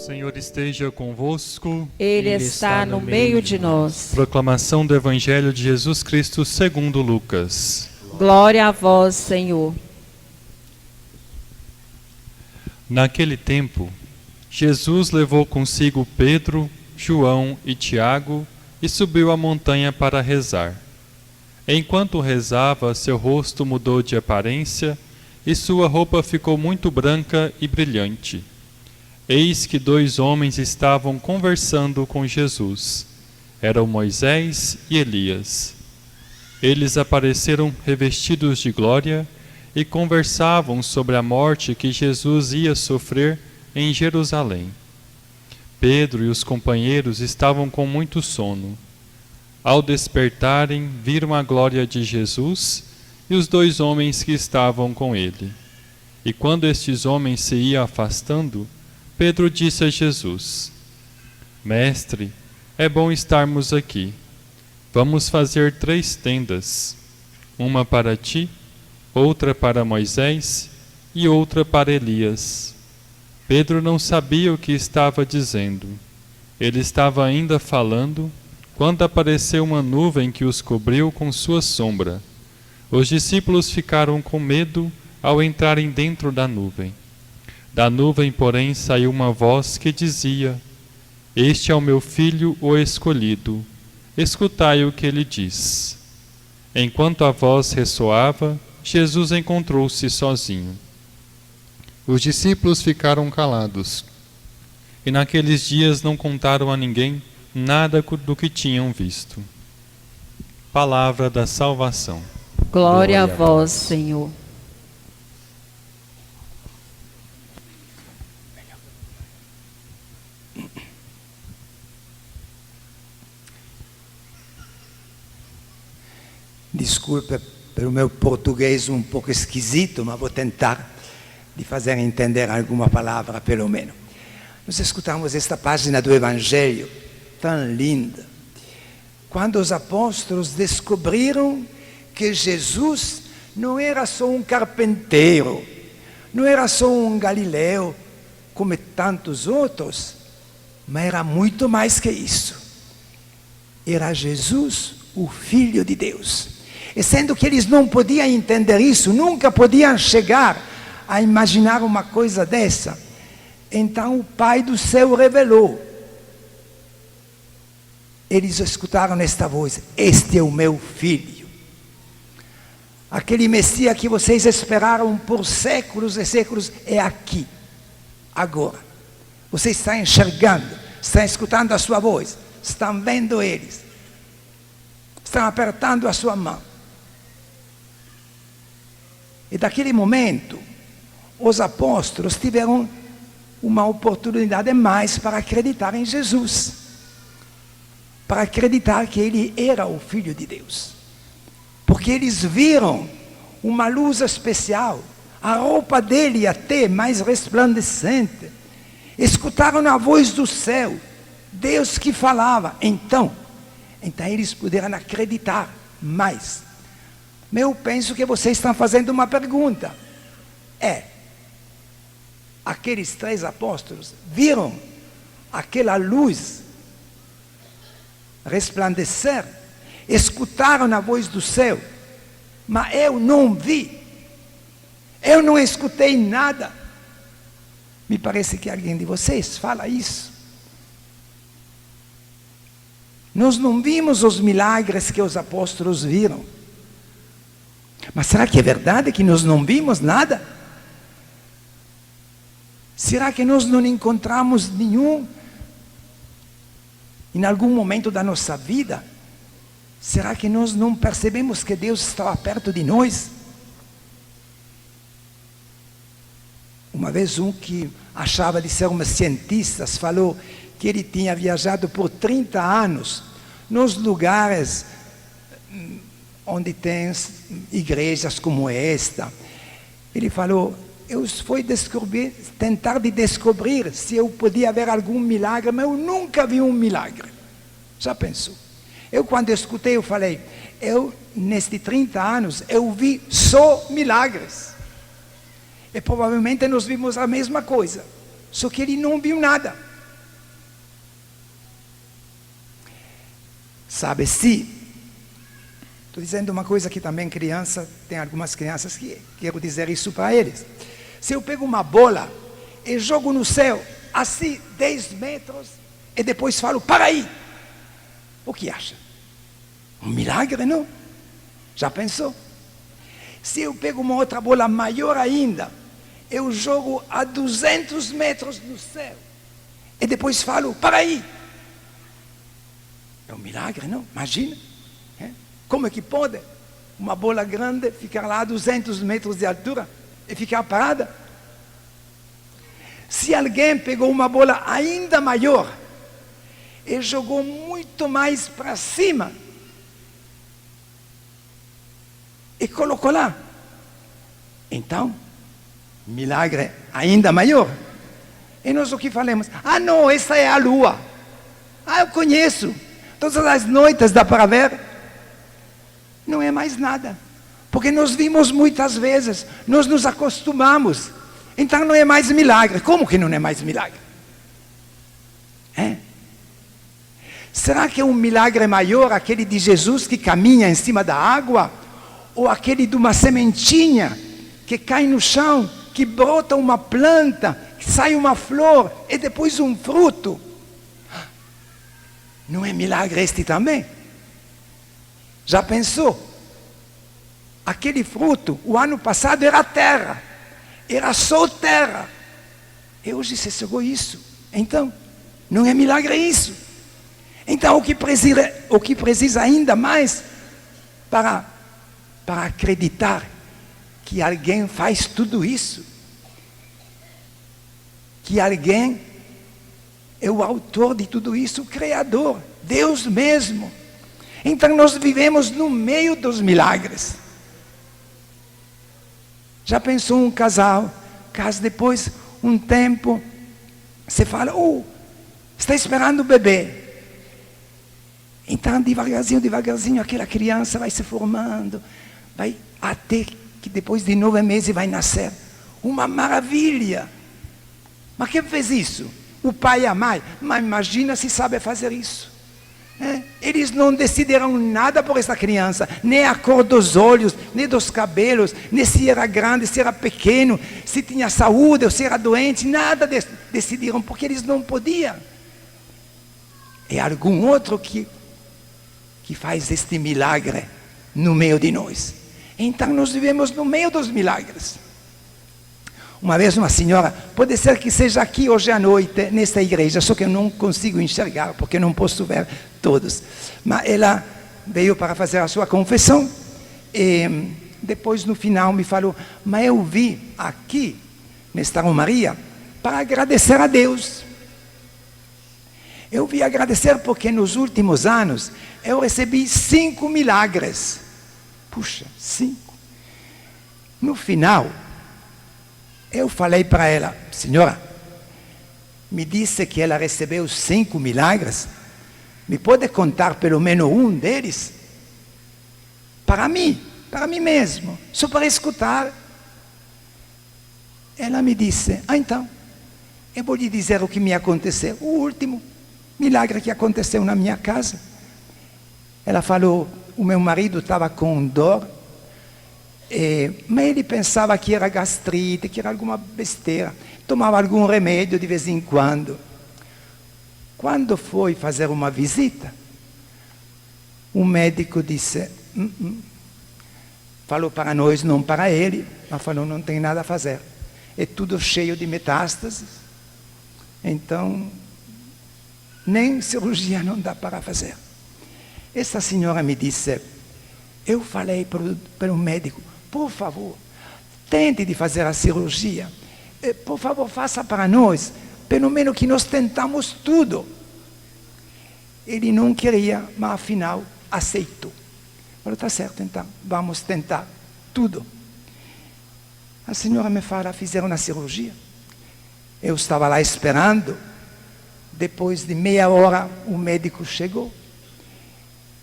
Senhor esteja convosco. Ele está no meio de nós. Proclamação do Evangelho de Jesus Cristo segundo Lucas. Glória a vós, Senhor. Naquele tempo, Jesus levou consigo Pedro, João e Tiago e subiu a montanha para rezar. Enquanto rezava, seu rosto mudou de aparência e sua roupa ficou muito branca e brilhante. Eis que 2 homens estavam conversando com Jesus. Eram Moisés e Elias. Eles apareceram revestidos de glória e conversavam sobre a morte que Jesus ia sofrer em Jerusalém. Pedro e os companheiros estavam com muito sono. Ao despertarem, viram a glória de Jesus e os 2 homens que estavam com ele. E quando estes homens se iam afastando, Pedro disse a Jesus: Mestre, é bom estarmos aqui. Vamos fazer 3 tendas, uma para ti, outra para Moisés e outra para Elias. Pedro não sabia o que estava dizendo. Ele estava ainda falando, quando apareceu uma nuvem que os cobriu com sua sombra. Os discípulos ficaram com medo ao entrarem dentro da nuvem. Da nuvem, porém, saiu uma voz que dizia: Este é o meu filho, o escolhido. Escutai o que ele diz. Enquanto a voz ressoava, Jesus encontrou-se sozinho. Os discípulos ficaram calados, e naqueles dias não contaram a ninguém nada do que tinham visto. Palavra da salvação. Glória a vós, Senhor. Desculpe pelo meu português um pouco esquisito, mas vou tentar de fazer entender alguma palavra, pelo menos. Nós escutamos esta página do Evangelho, tão linda, quando os apóstolos descobriram que Jesus não era só um carpinteiro, não era só um galileu, como tantos outros, mas era muito mais que isso. Era Jesus, o Filho de Deus. E sendo que eles não podiam entender isso, nunca podiam chegar a imaginar uma coisa dessa, então o Pai do céu revelou. Eles escutaram esta voz: Este é o meu filho. Aquele Messias que vocês esperaram por séculos e séculos é aqui, agora. Vocês estão enxergando, estão escutando a sua voz, estão vendo eles, estão apertando a sua mão. E daquele momento, os apóstolos tiveram uma oportunidade mais para acreditar em Jesus, para acreditar que ele era o Filho de Deus, porque eles viram uma luz especial, a roupa dele até mais resplandecente, escutaram a voz do céu, Deus que falava. Então eles puderam acreditar mais. Mas eu penso que vocês estão fazendo uma pergunta. Aqueles 3 apóstolos viram aquela luz resplandecer, escutaram a voz do céu, mas eu não vi, eu não escutei nada. Me parece que alguém de vocês fala isso. Nós não vimos os milagres que os apóstolos viram. Mas será que é verdade que nós não vimos nada? Será que nós não encontramos nenhum em algum momento da nossa vida? Será que nós não percebemos que Deus estava perto de nós? Uma vez um que achava de ser um cientista falou que ele tinha viajado por 30 anos nos lugares onde tem igrejas como esta. Ele falou: eu fui tentar de descobrir se eu podia ver algum milagre, mas eu nunca vi um milagre. Já pensou? Eu quando escutei, eu falei: nestes 30 anos, eu vi só milagres. E provavelmente nós vimos a mesma coisa, só que ele não viu nada. Sabe, se... Estou dizendo uma coisa que também criança, tem algumas crianças que quero dizer isso para eles. Se eu pego uma bola e jogo no céu, assim, 10 metros, e depois falo, para aí. O que acha? Um milagre, não? Já pensou? Se eu pego uma outra bola maior ainda, eu jogo a 200 metros no céu, e depois falo, para aí. É um milagre, não? Imagina. Como é que pode uma bola grande ficar lá a 200 metros de altura e ficar parada? Se alguém pegou uma bola ainda maior e jogou muito mais para cima e colocou lá, então, milagre ainda maior. E nós o que falamos? Ah, não, essa é a lua. Ah, eu conheço. Todas as noites dá para ver. Não é mais nada, porque nós vimos muitas vezes, nós nos acostumamos, então não é mais milagre. Como que não é mais milagre? Será que é um milagre maior aquele de Jesus que caminha em cima da água, ou aquele de uma sementinha que cai no chão, que brota uma planta, que sai uma flor e depois um fruto? Não é milagre este também? Já pensou? Aquele fruto, o ano passado era terra, era só terra, e hoje se chegou isso. Então, não é milagre isso? Então, o que precisa ainda mais para acreditar que alguém faz tudo isso? Que alguém é o autor de tudo isso, o Criador, Deus mesmo. Então nós vivemos no meio dos milagres. Já pensou um casal, casa depois, um tempo, você fala, está esperando o bebê. Então devagarzinho, aquela criança vai se formando, vai até que depois de 9 meses vai nascer. Uma maravilha. Mas quem fez isso? O pai e a mãe. Mas imagina se sabe fazer isso. Eles não decidiram nada por essa criança, nem a cor dos olhos, nem dos cabelos, nem se era grande, se era pequeno, se tinha saúde ou se era doente, nada decidiram, porque eles não podiam. É algum outro que faz este milagre no meio de nós. Então nós vivemos no meio dos milagres. Uma vez uma senhora, pode ser que seja aqui hoje à noite, nesta igreja, só que eu não consigo enxergar, porque não posso ver todos. Mas ela veio para fazer a sua confissão, e depois no final me falou, mas eu vi aqui, nesta Romaria, para agradecer a Deus. Eu vim agradecer porque nos últimos anos, eu recebi 5 milagres. Puxa, 5. No final, eu falei para ela, senhora, me disse que ela recebeu 5 milagres, me pode contar pelo menos um deles? Para mim mesmo, só para escutar. Ela me disse, então, eu vou lhe dizer o que me aconteceu, o último milagre que aconteceu na minha casa. Ela falou, o meu marido estava com dor, mas ele pensava que era gastrite, que era alguma besteira. Tomava algum remédio de vez em quando. Quando foi fazer uma visita, o médico disse, falou para nós, não para ele, mas falou, não tem nada a fazer. É tudo cheio de metástases, então nem cirurgia não dá para fazer. Essa senhora me disse, eu falei para o médico, por favor, tente de fazer a cirurgia. Por favor, faça para nós. Pelo menos que nós tentamos tudo. Ele não queria, mas afinal aceitou. Falou, está certo então, vamos tentar tudo. A senhora me fala, fizeram a cirurgia. Eu estava lá esperando. Depois de meia hora, o médico chegou.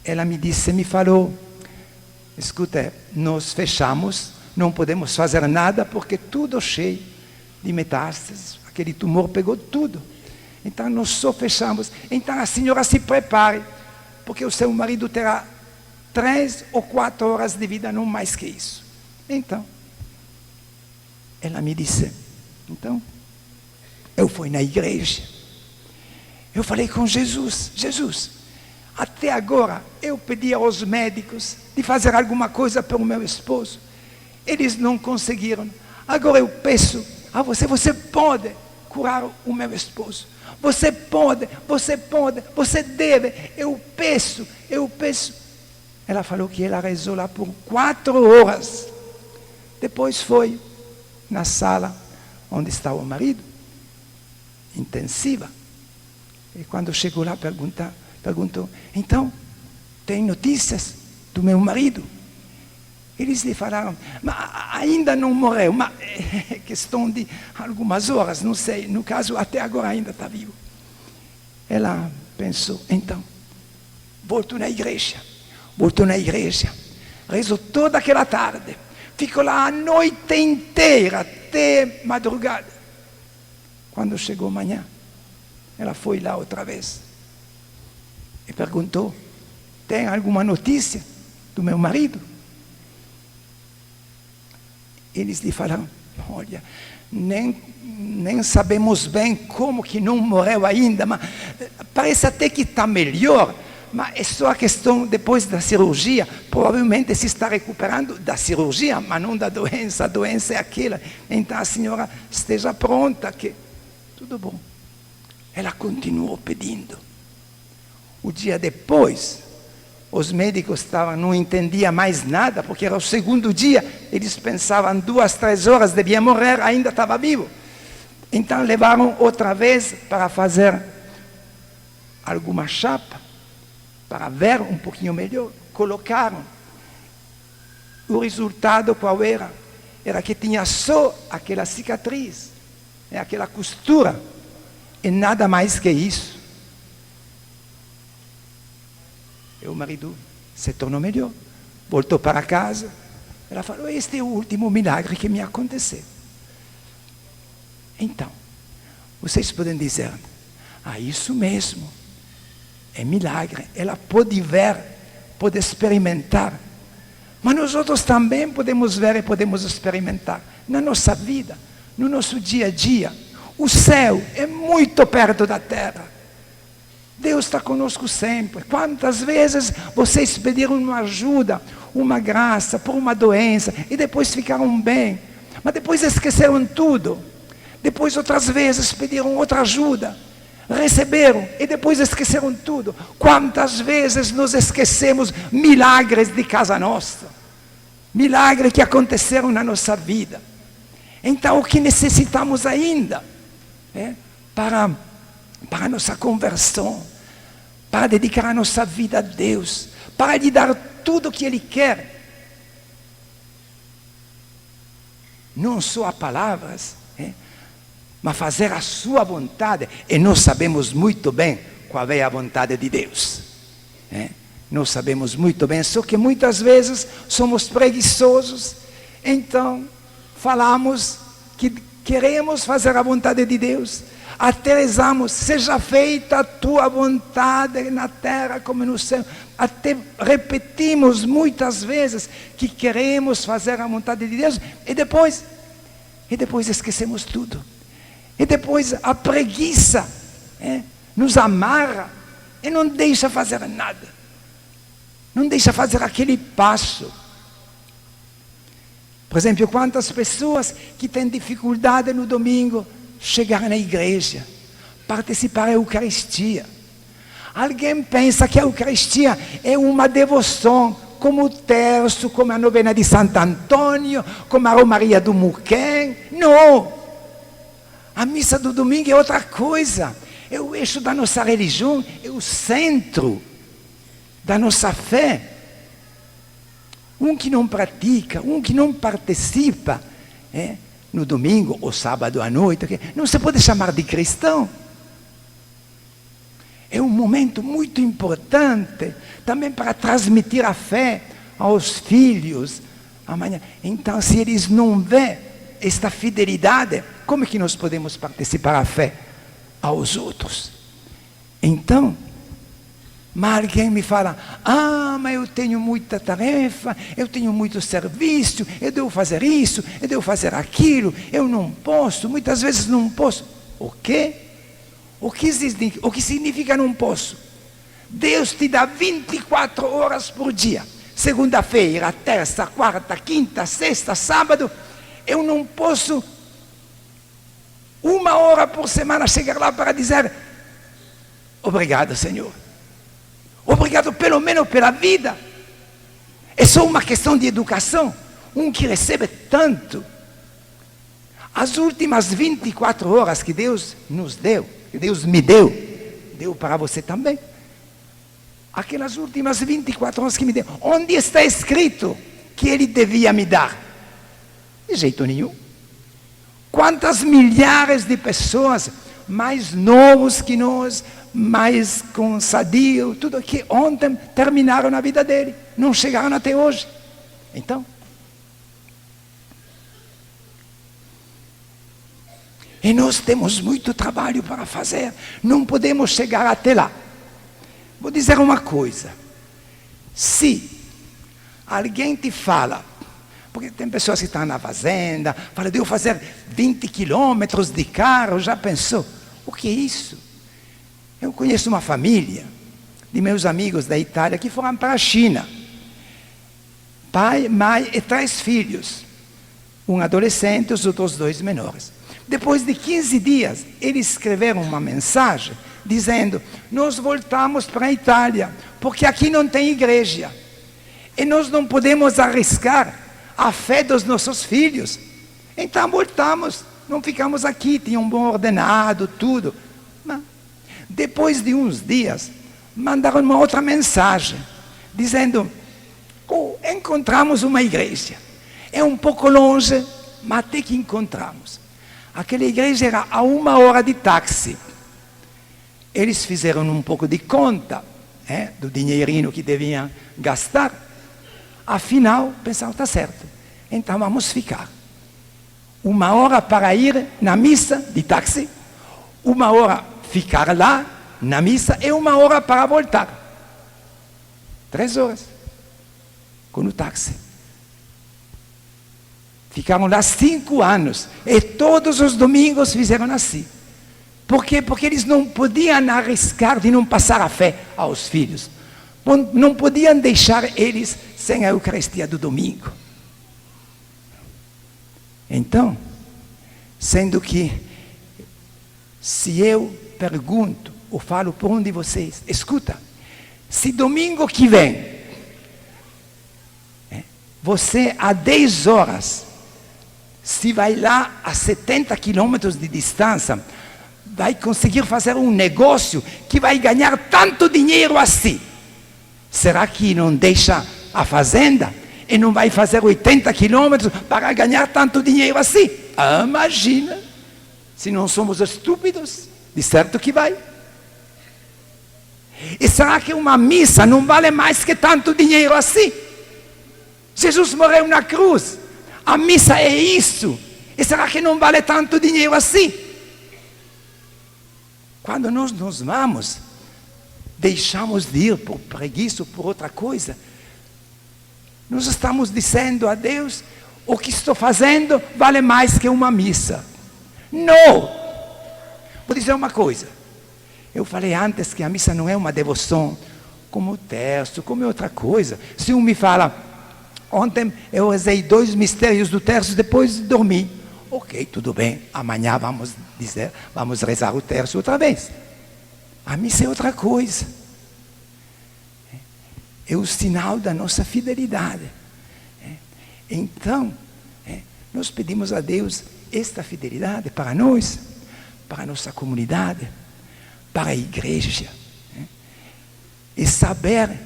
Ela me falou, escuta, nós fechamos, não podemos fazer nada porque tudo cheio de metástases, aquele tumor pegou tudo. Então nós só fechamos. Então a senhora se prepare porque o seu marido terá 3 ou 4 horas de vida, não mais que isso. Então, ela me disse, então, eu fui na igreja, eu falei com Jesus, Jesus, até agora eu pedi aos médicos de fazer alguma coisa pelo meu esposo, eles não conseguiram, agora eu peço a você, você pode curar o meu esposo, você pode, você deve, eu peço. Ela falou que ela rezou lá por 4 horas, depois foi na sala onde estava o marido, intensiva, e quando chegou lá perguntou, então, tem notícias do meu marido? Eles lhe falaram, mas ainda não morreu, mas é questão de algumas horas, não sei, no caso até agora ainda está vivo. Ela pensou, então, voltou na igreja, rezou toda aquela tarde, ficou lá a noite inteira, até madrugada. Quando chegou manhã, ela foi lá outra vez e perguntou, tem alguma notícia do meu marido? Eles lhe falaram, olha, nem sabemos bem como que não morreu ainda, mas parece até que está melhor, mas é só a questão depois da cirurgia, provavelmente se está recuperando da cirurgia, mas não da doença, a doença é aquela, então a senhora esteja pronta, que tudo bom. Ela continuou pedindo. O dia depois, os médicos não entendiam mais nada, porque era o segundo dia, eles pensavam 2, 3 horas, devia morrer, ainda estava vivo. Então levaram outra vez para fazer alguma chapa, para ver um pouquinho melhor. Colocaram. O resultado qual era? Era que tinha só aquela cicatriz, aquela costura, e nada mais que isso. E o marido se tornou melhor, voltou para casa. Ela falou, este é o último milagre que me aconteceu. Então, vocês podem dizer, isso mesmo, é milagre. Ela pode ver, pode experimentar. Mas nós outros também podemos ver e podemos experimentar. Na nossa vida, no nosso dia a dia, o céu é muito perto da terra. Deus está conosco sempre. Quantas vezes vocês pediram uma ajuda, uma graça por uma doença e depois ficaram bem, mas depois esqueceram tudo. Depois outras vezes pediram outra ajuda, receberam e depois esqueceram tudo. Quantas vezes nós esquecemos milagres de casa nossa, milagres que aconteceram na nossa vida. Então o que necessitamos ainda para a nossa conversão, para dedicar a nossa vida a Deus, para lhe dar tudo o que Ele quer. Não só a palavras, mas fazer a sua vontade. E nós sabemos muito bem qual é a vontade de Deus. Nós sabemos muito bem, só que muitas vezes somos preguiçosos, então falamos que queremos fazer a vontade de Deus, até rezamos, seja feita a tua vontade na terra como no céu, até repetimos muitas vezes que queremos fazer a vontade de Deus, e depois esquecemos tudo, e depois a preguiça nos amarra e não deixa fazer nada, não deixa fazer aquele passo. Por exemplo, quantas pessoas que têm dificuldade no domingo chegar na igreja, participar da Eucaristia. Alguém pensa que a Eucaristia é uma devoção, como o terço, como a novena de Santo Antônio, como a Romaria do Muquem. Não! A missa do domingo é outra coisa. É o eixo da nossa religião, é o centro da nossa fé. Um que não pratica, um que não participa, no domingo ou sábado à noite, não se pode chamar de cristão. É um momento muito importante também para transmitir a fé aos filhos amanhã. Então, se eles não vêem esta fidelidade, como é que nós podemos participar a fé aos outros? Então, Mas alguém me fala, mas eu tenho muita tarefa, eu tenho muito serviço, eu devo fazer isso, eu devo fazer aquilo, eu não posso, muitas vezes não posso. O quê? O que significa não posso? Deus te dá 24 horas por dia. Segunda-feira, terça, quarta, quinta, sexta, sábado. Eu não posso 1 hora por semana chegar lá para dizer obrigado, Senhor. Obrigado pelo menos pela vida. É só uma questão de educação. Um que recebe tanto. As últimas 24 horas que Deus nos deu, que Deus me deu para você também. Aquelas últimas 24 horas que me deu, onde está escrito que Ele devia me dar? De jeito nenhum. Quantas milhares de pessoas mais novos que nós, mais com sadio, tudo que ontem terminaram a vida dele, não chegaram até hoje. Então, e nós temos muito trabalho para fazer, não podemos chegar até lá. Vou dizer uma coisa, se alguém te fala, porque tem pessoas que estão na fazenda, falam, devo fazer 20 quilômetros de carro, já pensou? O que é isso? Eu conheço uma família de meus amigos da Itália que foram para a China. Pai, mãe e 3 filhos. Um adolescente, os outros 2 menores. Depois de 15 dias, eles escreveram uma mensagem dizendo, nós voltamos para a Itália, porque aqui não tem igreja. E nós não podemos arriscar a fé dos nossos filhos. Então voltamos, não ficamos aqui, tinha um bom ordenado, tudo. Mas, depois de uns dias, mandaram uma outra mensagem, dizendo, encontramos uma igreja. É um pouco longe, mas até que encontramos. Aquela igreja era a 1 hora de táxi. Eles fizeram um pouco de conta do dinheirinho que deviam gastar. Afinal, pensaram, está certo. Então vamos ficar 1 hora para ir na missa de táxi, 1 hora ficar lá na missa e 1 hora para voltar. 3 horas com o táxi. Ficaram lá 5 anos e todos os domingos fizeram assim. Por quê? Porque eles não podiam arriscar de não passar a fé aos filhos. Não podiam deixar eles sem a Eucaristia do domingo. Então, sendo que, se eu pergunto ou falo por um de vocês, escuta, se domingo que vem, você a 10 horas, se vai lá a 70 quilômetros de distância, vai conseguir fazer um negócio que vai ganhar tanto dinheiro assim. Será que não deixa a fazenda e não vai fazer 80 quilômetros para ganhar tanto dinheiro assim? Imagina, se não somos estúpidos, de certo que vai. E será que uma missa não vale mais que tanto dinheiro assim? Jesus morreu na cruz, a missa é isso, e será que não vale tanto dinheiro assim? Quando nós nos vamos, deixamos de ir por preguiça ou por outra coisa, nós estamos dizendo a Deus, o que estou fazendo vale mais que uma missa. Não! Vou dizer uma coisa, eu falei antes que a missa não é uma devoção, como o terço, como outra coisa. Se um me fala, ontem eu rezei 2 mistérios do terço, depois dormi. Ok, tudo bem, amanhã vamos rezar o terço outra vez. A missa é outra coisa. É o sinal da nossa fidelidade. Então, nós pedimos a Deus esta fidelidade para nós, para a nossa comunidade, para a igreja. E saber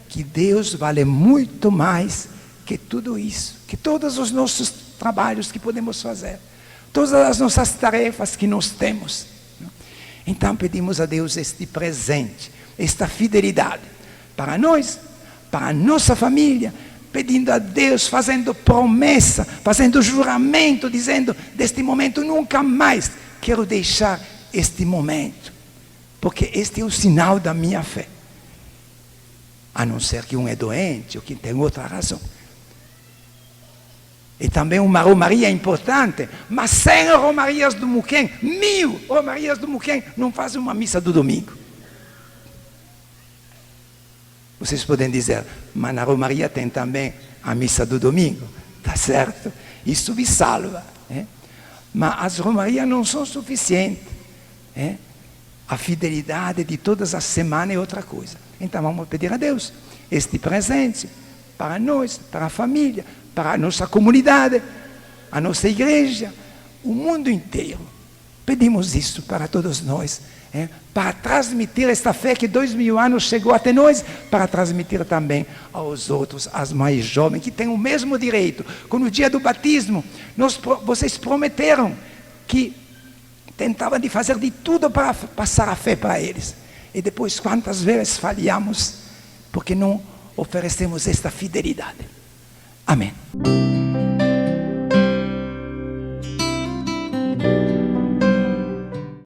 que Deus vale muito mais que tudo isso, que todos os nossos trabalhos que podemos fazer, todas as nossas tarefas que nós temos. Então pedimos a Deus este presente, esta fidelidade para nós, para a nossa família, pedindo a Deus, fazendo promessa, fazendo juramento, dizendo, deste momento nunca mais quero deixar este momento, porque este é o sinal da minha fé. a não ser que um é doente ou que tem outra razão. E também uma romaria é importante, mas 100 romarias do Muquem, 1000 romarias do Muquem, não fazem uma missa do domingo. Vocês podem dizer, mas na romaria tem também a missa do domingo. Tá certo? Isso vi salva. Mas as romarias não são suficientes. A fidelidade de todas as semanas é outra coisa. Então vamos pedir a Deus este presente para nós, para a família, para a nossa comunidade, a nossa igreja, o mundo inteiro. Pedimos isso para todos nós, para transmitir esta fé que 2000 anos chegou até nós, para transmitir também aos outros, às mais jovens, que têm o mesmo direito. Quando no dia do batismo, vocês prometeram que tentavam de fazer de tudo para passar a fé para eles. E depois, quantas vezes falhamos, porque não oferecemos esta fidelidade. Amém.